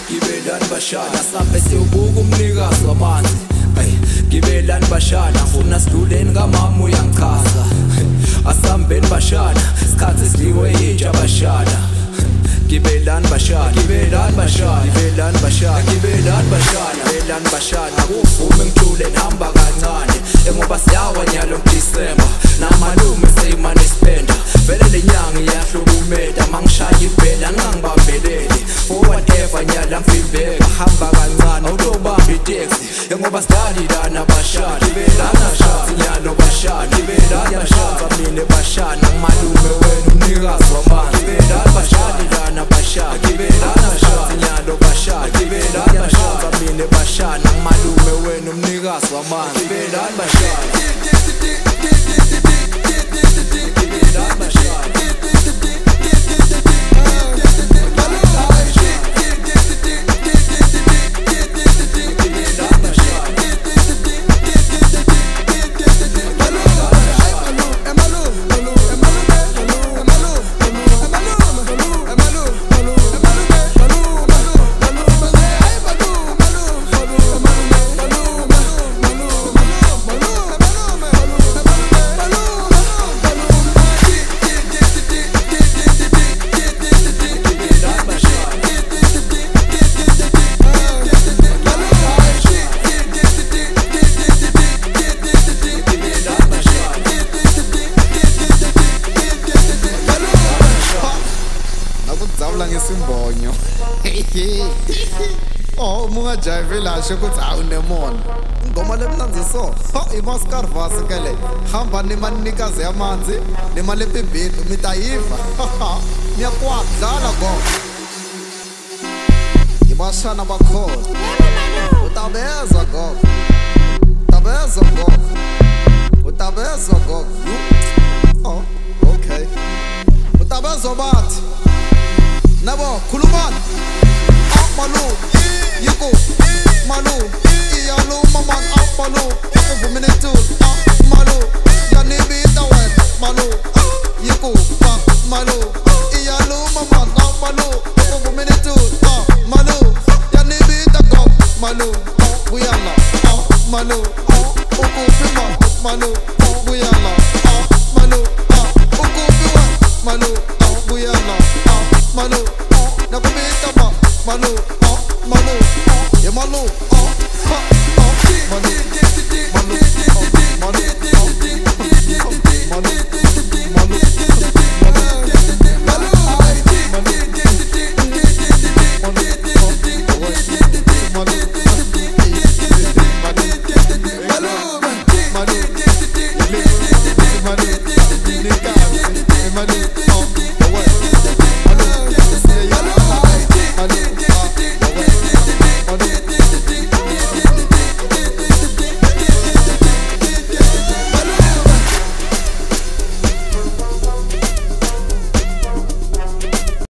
Gibelani bashana sambe siubuka umnikazi wamanzi. Gibelani bashana funa siduleni ngamama uyangichaza. Asambeni bashana isikhathi sidliwe yintsha bashana. Gibelani bashana, gibelani bashana, gibelani bashana, gibelani bashana, gibelani bashana. Akuvume ngijule nihamba kancane ngoba siyawa nyalo December. Namalume seyimane spenda vele lenyanga iyahlukumeta mangishaya ibhela ngangibambelele for whatever nyala ngifibeka hamba kancane awutobamba itaxi ngoba sidali lana bashana. Gibelani bashana nyalo bashana, gibelani bashana mina bashana malume wena umnikazi wamanzi. Gibelani bashana lana bashana, gibelani bashana nyalo bashana, gibelani bashana mina bashana malume wena umnikazi wamanzi. Gibelani bashana, gibelani bashana. Ngesimbonya oh munga jive la shokuthi awunemona ingoma lemnanzi so iMoscar Vasi ke le hamba nimanikazi yamanzi nemali ebibhidi umitayiva niyakwadlala go ibashana bakhona utabeza go utabeza go utabeza go oh okay utabeza bathi nabo khulumani malu yiko malu iyalu maman malu uvumene tu malu yanibita wet malu yiko malu iyalu maman malu uvumene tu malu yanibita go malu buyala malu ukupima malu buyala malu ukupima malu buyala malu nakubita malu malu ye malu malu malu